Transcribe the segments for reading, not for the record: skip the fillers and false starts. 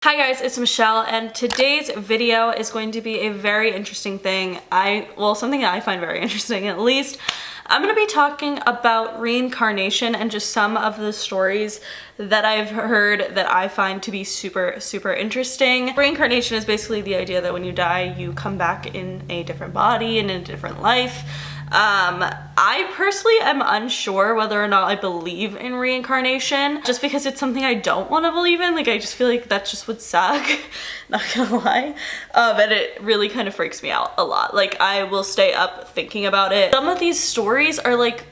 Hi guys, it's Michelle, and today's video is going to be a very interesting thing. Something that I find very interesting at least. I'm going to be talking about reincarnation and just some of the stories that I've heard that I find to be super interesting. Reincarnation is basically the idea that when you die, you come back in a different body and in a different life. I personally am unsure whether or not I believe in reincarnation, just because it's something I don't want to believe in. Like, I just feel like that just would suck, not gonna lie. And it really kind of freaks me out a lot. Like, I will stay up thinking about it. Some of these stories are like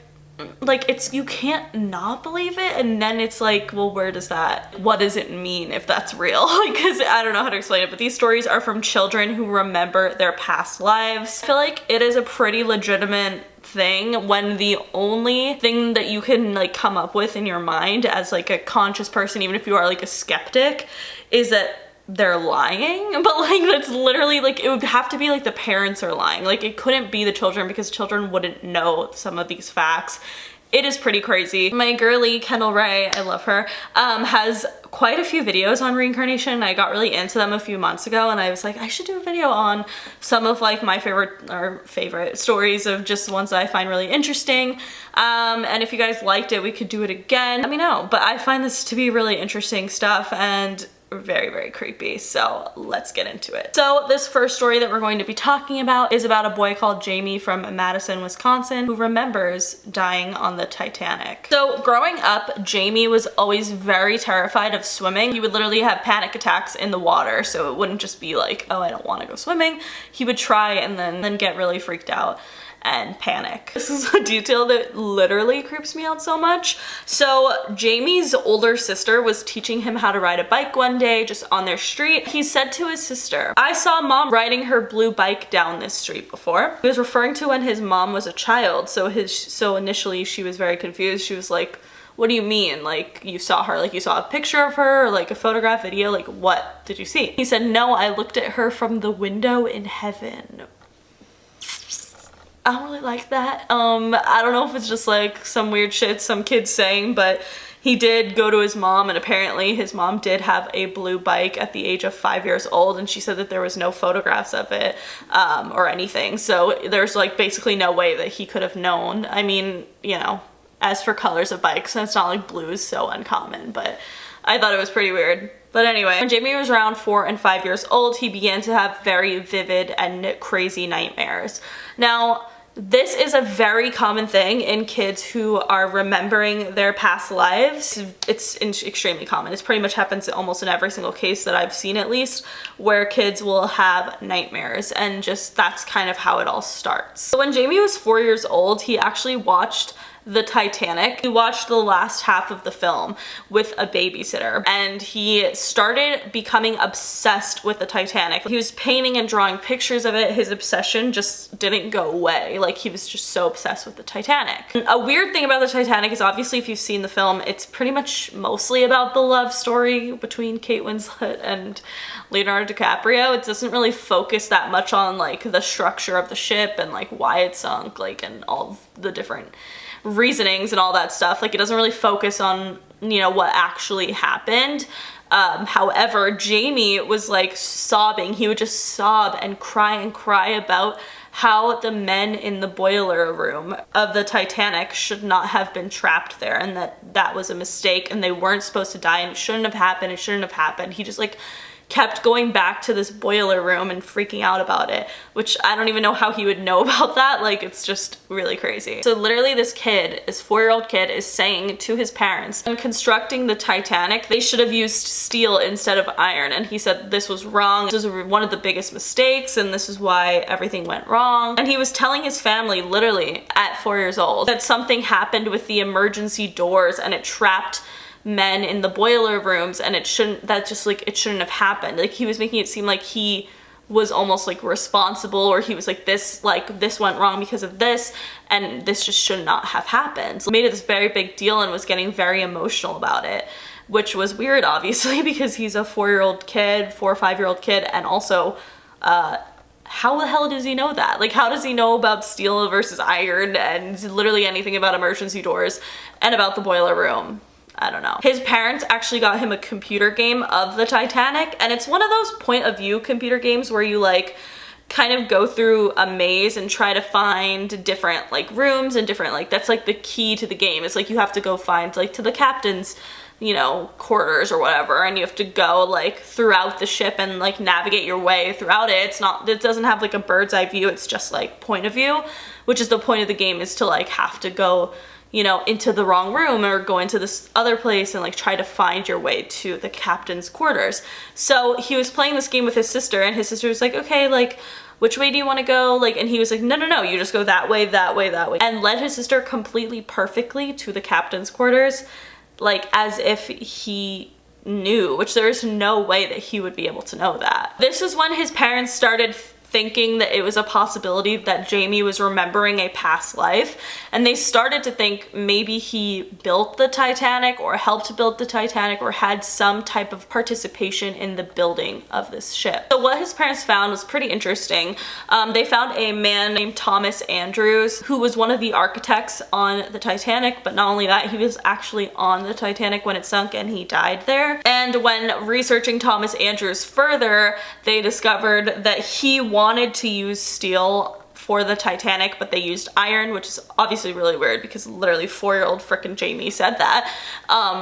you can't not believe it, and then it's like, well, what does it mean if that's real? Because I don't know how to explain it, but these stories are from children who remember their past lives. I feel like it is a pretty legitimate thing when the only thing that you can like come up with in your mind as like a conscious person, even if you are like a skeptic, is that they're lying. But like, that's literally like, it would have to be like the parents are lying. Like, it couldn't be the children, because children wouldn't know some of these facts. It is pretty crazy. My girly Kendall Ray, I love her, has quite a few videos on reincarnation. I got really into them a few months ago, and I was like, I should do a video on some of like my favorite stories of just ones that I find really interesting. And if you guys liked it, we could do it again. Let me know. But I find this to be really interesting stuff and very creepy, so let's get into it. So this first story that we're going to be talking about is about a boy called Jamie from Madison, Wisconsin, who remembers dying on the Titanic. So growing up, Jamie was always very terrified of swimming. He would literally have panic attacks in the water, so it wouldn't just be like, oh, I don't want to go swimming. He would try and then get really freaked out and panic. This is a detail that literally creeps me out so much. So Jamie's older sister was teaching him how to ride a bike one day just on their street. He said to his sister, "I saw mom riding her blue bike down this street before." He was referring to when his mom was a child. So initially she was very confused. She was like, "What do you mean? Like, you saw her? Like, you saw a picture of her, or like a photograph, video? Like, what did you see?" He said, "No, I looked at her from the window in heaven." I don't really like that. I don't know if it's just like some weird shit some kid's saying, but he did go to his mom, and apparently his mom did have a blue bike at the age of 5 years old, and she said that there was no photographs of it or anything. So there's like basically no way that he could have known. I mean, you know, as for colors of bikes, it's not like blue is so uncommon, but I thought it was pretty weird. But anyway, when Jamie was around 4 and 5 years old, he began to have very vivid and crazy nightmares. Now, this is a very common thing in kids who are remembering their past lives. It's extremely common. It pretty much happens almost in every single case that I've seen, at least, where kids will have nightmares, and just that's kind of how it all starts. So when Jamie was 4 years old, he actually watched the Titanic. He watched the last half of the film with a babysitter, and he started becoming obsessed with the Titanic. He was painting and drawing pictures of it. His obsession just didn't go away. Like, he was just so obsessed with the Titanic. A weird thing about the Titanic is, obviously, if you've seen the film, it's pretty much mostly about the love story between Kate Winslet and Leonardo DiCaprio. It doesn't really focus that much on like the structure of the ship and like why it sunk, like, and all of the different reasonings and all that stuff. Like, it doesn't really focus on, you know, what actually happened. However, Jamie was like sobbing. He would just sob and cry about how the men in the boiler room of the Titanic should not have been trapped there, and that was a mistake, and they weren't supposed to die, and it shouldn't have happened. He just like kept going back to this boiler room and freaking out about it, which I don't even know how he would know about that. Like, it's just really crazy. So literally this 4-year-old kid is saying to his parents, when constructing the Titanic, they should have used steel instead of iron. And he said this was wrong. This was one of the biggest mistakes, and this is why everything went wrong. And he was telling his family, literally at 4 years old, that something happened with the emergency doors and it trapped men in the boiler rooms, and it shouldn't have happened. Like, he was making it seem like he was almost like responsible, or he was like this went wrong because of this, and this just should not have happened. So he made it this very big deal and was getting very emotional about it, which was weird, obviously, because he's a 4 or 5-year-old kid, and also how the hell does he know that? Like, how does he know about steel versus iron and literally anything about emergency doors and about the boiler room? I don't know. His parents actually got him a computer game of the Titanic, and it's one of those point of view computer games where you like kind of go through a maze and try to find different like rooms and different like, that's like the key to the game. It's like you have to go find like to the captain's, you know, quarters or whatever, and you have to go like throughout the ship and like navigate your way throughout it. It's not, it doesn't have like a bird's eye view, it's just like point of view, which is the point of the game, is to like have to go, you know, into the wrong room or go into this other place and like try to find your way to the captain's quarters. So he was playing this game with his sister, and his sister was like, okay, like which way do you want to go? Like, and he was like, no, no, no, you just go that way, that way, that way, and led his sister completely perfectly to the captain's quarters, like as if he knew, which there's no way that he would be able to know that. This is when his parents started thinking that it was a possibility that Jamie was remembering a past life, and they started to think maybe he built the Titanic or helped build the Titanic or had some type of participation in the building of this ship. So what his parents found was pretty interesting. They found a man named Thomas Andrews, who was one of the architects on the Titanic, but not only that, he was actually on the Titanic when it sunk and he died there. And when researching Thomas Andrews further, they discovered that he wanted to use steel for the Titanic, but they used iron, which is obviously really weird because literally 4-year-old frickin' Jamie said that,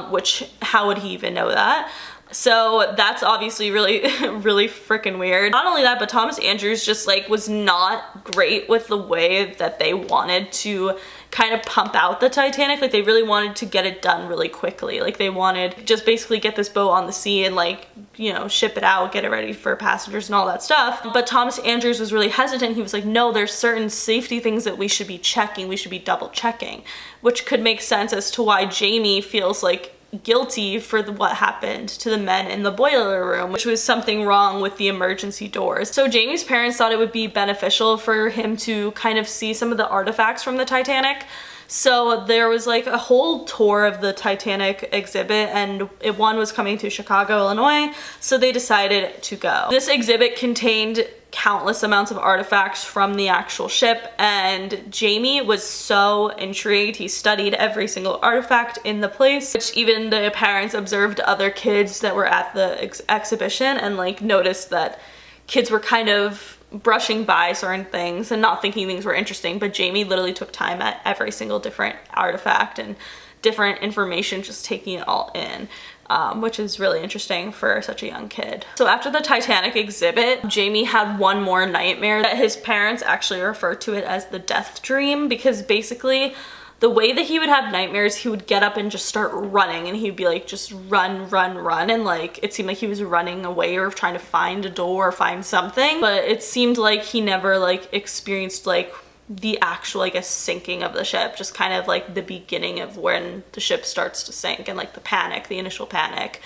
which how would he even know that? So that's obviously really, really freaking weird. Not only that, but Thomas Andrews just like was not great with the way that they wanted to kind of pump out the Titanic. Like they really wanted to get it done really quickly. Like they wanted just basically get this boat on the sea and like, you know, ship it out, get it ready for passengers and all that stuff. But Thomas Andrews was really hesitant. He was like, no, there's certain safety things that we should be checking. We should be double checking, which could make sense as to why Jamie feels like guilty for what happened to the men in the boiler room, which was something wrong with the emergency doors. So Jamie's parents thought it would be beneficial for him to kind of see some of the artifacts from the Titanic. So there was like a whole tour of the Titanic exhibit, and one was coming to Chicago, Illinois, so they decided to go. This exhibit contained countless amounts of artifacts from the actual ship, and Jamie was so intrigued. He studied every single artifact in the place, which even the parents observed other kids that were at the exhibition and like noticed that kids were kind of brushing by certain things and not thinking things were interesting, but Jamie literally took time at every single different artifact and different information, just taking it all in. Which is really interesting for such a young kid. So after the Titanic exhibit, Jamie had one more nightmare that his parents actually referred to it as the death dream, because basically the way that he would have nightmares, he would get up and just start running, and he'd be like, just run, run, run, and like it seemed like he was running away or trying to find a door or find something, but it seemed like he never like experienced like the actual, I guess, sinking of the ship, just kind of like the beginning of when the ship starts to sink and like the panic, the initial panic.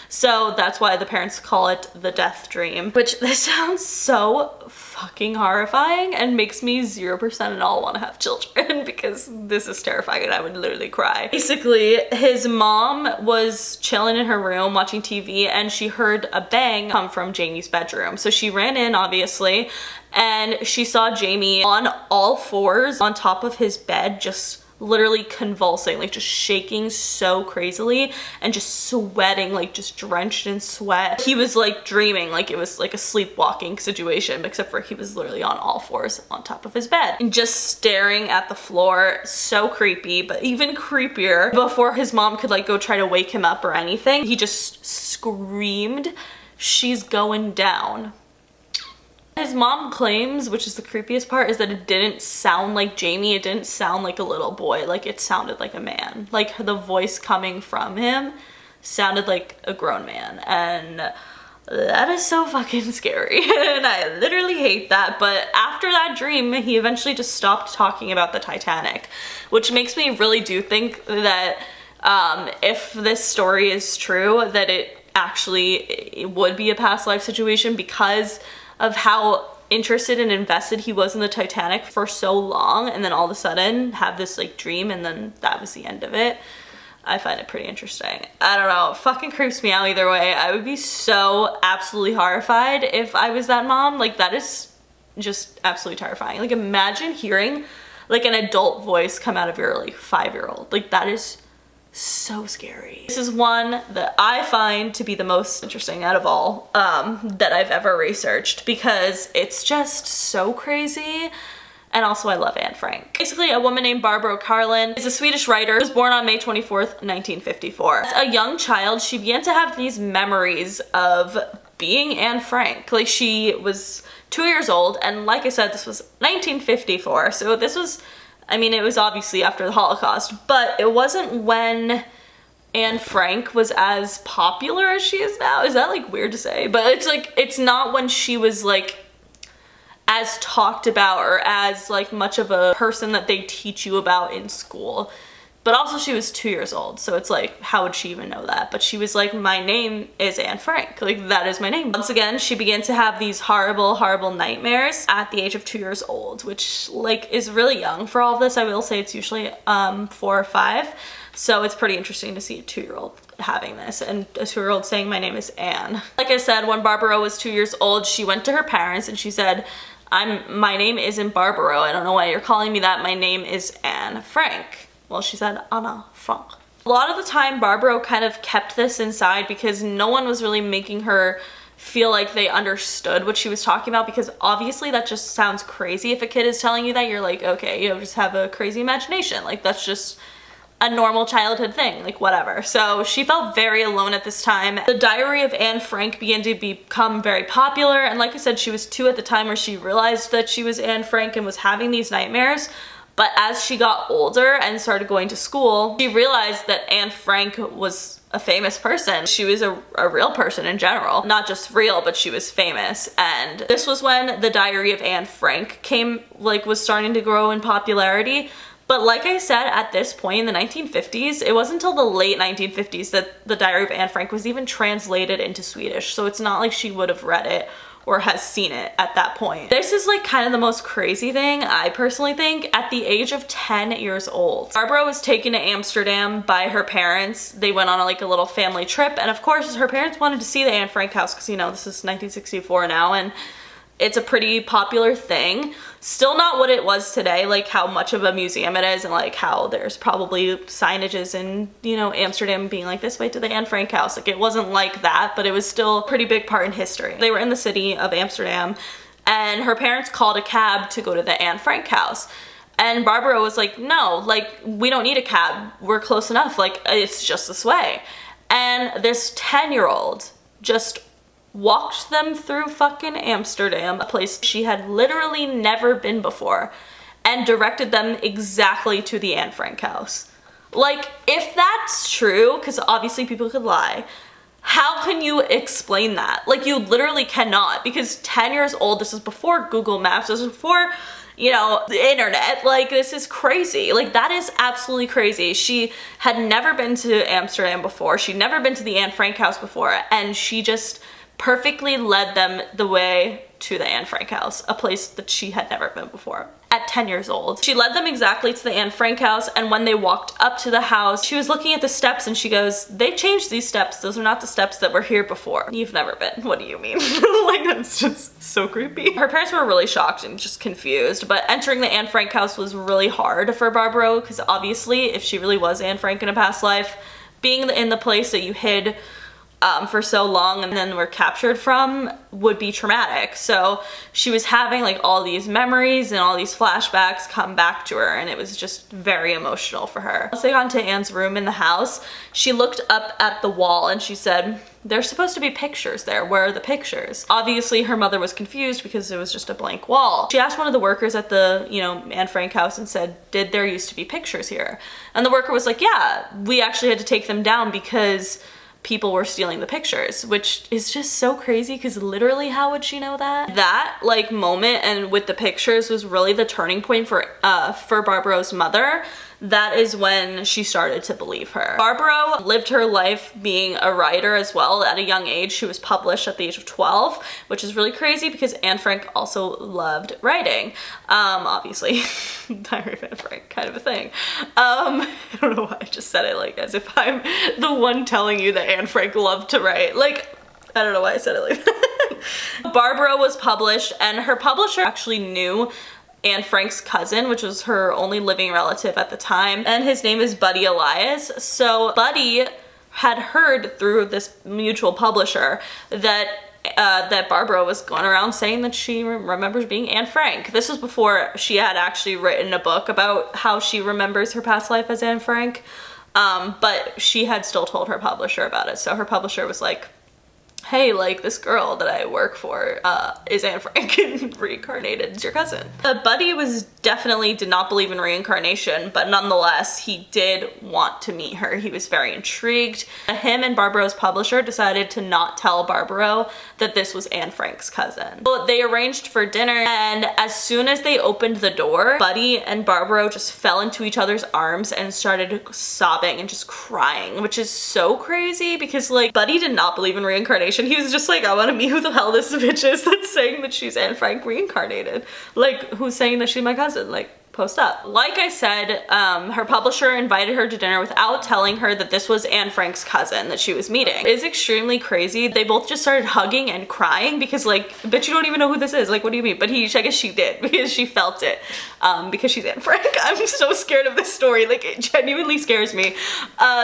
So that's why the parents call it the death dream, which this sounds so fucking horrifying and makes me 0% at all want to have children because this is terrifying and I would literally cry. Basically, his mom was chilling in her room watching TV and she heard a bang come from Jamie's bedroom. So she ran in, obviously, and she saw Jamie on all fours on top of his bed, just literally convulsing, like just shaking so crazily and just sweating, like just drenched in sweat. He was like dreaming, like it was like a sleepwalking situation, except for he was literally on all fours on top of his bed and just staring at the floor. So creepy, but even creepier, before his mom could like go try to wake him up or anything, he just screamed, "She's going down." His mom claims, which is the creepiest part, is that it didn't sound like Jamie. It didn't sound like a little boy. Like it sounded like a man. Like the voice coming from him sounded like a grown man. And that is so fucking scary. And I literally hate that. But after that dream, he eventually just stopped talking about the Titanic, which makes me really do think that if this story is true, that it would be a past life situation because of how interested and invested he was in the Titanic for so long, and then all of a sudden have this like dream and then that was the end of it. I find it pretty interesting. I don't know, it fucking creeps me out either way. I would be so absolutely horrified if I was that mom. Like that is just absolutely terrifying. Like imagine hearing like an adult voice come out of your like 5-year-old. Like that is so scary. This is one that I find to be the most interesting out of all that I've ever researched, because it's just so crazy. And also I love Anne Frank. Basically, a woman named Barbro Karlen is a Swedish writer who was born on May 24th, 1954. As a young child, she began to have these memories of being Anne Frank. Like, she was 2 years old, and like I said, this was 1954, so this was, I mean, it was obviously after the Holocaust, but it wasn't when Anne Frank was as popular as she is now. Is that like weird to say? But it's like, it's not when she was like as talked about or as like much of a person that they teach you about in school. But also she was 2 years old, so it's like, how would she even know that? But she was like, my name is Anne Frank, like that is my name. Once again, she began to have these horrible, horrible nightmares at the age of 2 years old, which like is really young for all of this. I will say it's usually 4 or 5. So it's pretty interesting to see a 2-year-old having this, and a 2-year-old saying my name is Anne. Like I said, when Barbara was 2 years old, she went to her parents and she said, my name isn't Barbara. I don't know why you're calling me that. My name is Anne Frank. Well, she said Anna Frank. A lot of the time, Barbara kind of kept this inside because no one was really making her feel like they understood what she was talking about, because obviously that just sounds crazy. If a kid is telling you that, you're like, okay, you know, just have a crazy imagination. Like, that's just a normal childhood thing, like whatever. So she felt very alone at this time. The Diary of Anne Frank began to become very popular, and like I said, she was 2 at the time where she realized that she was Anne Frank and was having these nightmares. But as she got older and started going to school, she realized that Anne Frank was a famous person. She was a real person in general. Not just real, but she was famous. And this was when the Diary of Anne Frank was starting to grow in popularity. But like I said, at this point in the 1950s, it wasn't until the late 1950s that the Diary of Anne Frank was even translated into Swedish. So it's not like she would have read it or has seen it at that point. This is like kind of the most crazy thing, I personally think. At the age of 10 years old, Barbara was taken to Amsterdam by her parents. They went on like a little family trip, and of course her parents wanted to see the Anne Frank house because, you know, this is 1964 now, and it's a pretty popular thing. Still not what it was today, like how much of a museum it is, and like how there's probably signages in, you know, Amsterdam being like, this way to the Anne Frank house. Like, it wasn't like that, but it was still a pretty big part in history. They were in the city of Amsterdam, and her parents called a cab to go to the Anne Frank house. And Barbara was like, no, like, we don't need a cab. We're close enough. Like, it's just this way. And this 10-year-old just walked them through fucking Amsterdam, a place she had literally never been before, and directed them exactly to the Anne Frank house. Like, if that's true, because obviously people could lie, how can you explain that? Like, you literally cannot, because 10 years old, this is before Google Maps, this is before, you know, the internet. Like, this is crazy. Like, that is absolutely crazy. She had never been to Amsterdam before. She'd never been to the Anne Frank house before, and she just perfectly led them the way to the Anne Frank house, a place that she had never been before. At 10 years old. She led them exactly to the Anne Frank house, and when they walked up to the house, she was looking at the steps and she goes, they changed these steps. Those are not the steps that were here before. You've never been. What do you mean? Like, that's just so creepy. Her parents were really shocked and just confused, but entering the Anne Frank house was really hard for Barbara, because obviously if she really was Anne Frank in a past life, being in the place that you hid for so long and then were captured from would be traumatic. So she was having like all these memories and all these flashbacks come back to her, and it was just very emotional for her. Once they got into Anne's room in the house, she looked up at the wall and she said, there's supposed to be pictures there. Where are the pictures? Obviously her mother was confused because it was just a blank wall. She asked one of the workers at the, you know, Anne Frank house and said, did there used to be pictures here? And the worker was like, yeah, we actually had to take them down because people were stealing the pictures, which is just so crazy, because literally how would she know that? That like moment and with the pictures was really the turning point for Barbara's mother. That is when she started to believe her. Barbara lived her life being a writer as well at a young age. She was published at the age of 12, which is really crazy because Anne Frank also loved writing. Obviously, Diary of Anne Frank, kind of a thing. I don't know why I just said it like as if I'm the one telling you that Anne Frank loved to write. Like, I don't know why I said it like that. Barbara was published, and her publisher actually knew Anne Frank's cousin, which was her only living relative at the time, and his name is Buddy Elias. So Buddy had heard through this mutual publisher that Barbara was going around saying that she remembers being Anne Frank. This was before she had actually written a book about how she remembers her past life as Anne Frank, but she had still told her publisher about it. So her publisher was like, hey, like, this girl that I work for is Anne Frank and Reincarnated. It's your cousin. Buddy did not believe in reincarnation, but nonetheless, he did want to meet her. He was very intrigued. Him and Barbara's publisher decided to not tell Barbara that this was Anne Frank's cousin. So they arranged for dinner, and as soon as they opened the door, Buddy and Barbara just fell into each other's arms and started sobbing and just crying, which is so crazy because, like, Buddy did not believe in reincarnation. He was just like, I want to meet who the hell this bitch is that's saying that she's Anne Frank reincarnated. Like, who's saying that she's my cousin? Like, post up. Like I said, her publisher invited her to dinner without telling her that this was Anne Frank's cousin that she was meeting. It is extremely crazy. They both just started hugging and crying because, like, bitch, you don't even know who this is. Like, what do you mean? But I guess she did because she felt it because she's Anne Frank. I'm so scared of this story. Like, it genuinely scares me.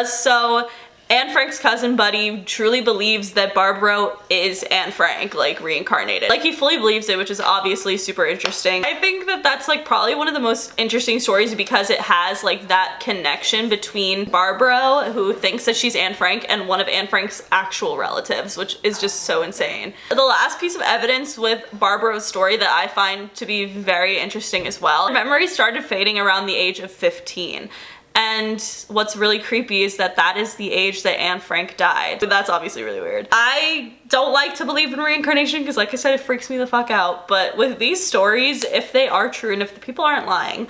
So Anne Frank's cousin Buddy truly believes that Barbara is Anne Frank, like, reincarnated. Like, he fully believes it, which is obviously super interesting. I think that that's, like, probably one of the most interesting stories because it has, like, that connection between Barbara, who thinks that she's Anne Frank, and one of Anne Frank's actual relatives, which is just so insane. The last piece of evidence with Barbara's story that I find to be very interesting as well, her memory started fading around the age of 15. And what's really creepy is that that is the age that Anne Frank died. But that's obviously really weird. I don't like to believe in reincarnation because, like I said, it freaks me the fuck out. But with these stories, if they are true and if the people aren't lying,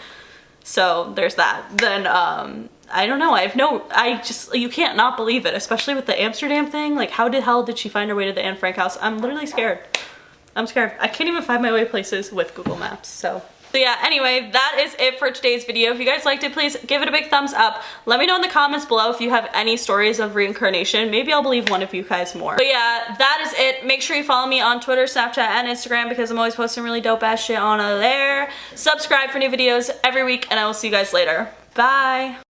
so there's that, then I don't know. You can't not believe it, especially with the Amsterdam thing. Like, how the hell did she find her way to the Anne Frank house? I'm literally scared. I'm scared. I can't even find my way places with Google Maps, so yeah, anyway, that is it for today's video. If you guys liked it, please give it a big thumbs up. Let me know in the comments below if you have any stories of reincarnation. Maybe I'll believe one of you guys more. But yeah, that is it. Make sure you follow me on Twitter, Snapchat, and Instagram because I'm always posting really dope ass shit on there. Subscribe for new videos every week, and I will see you guys later. Bye!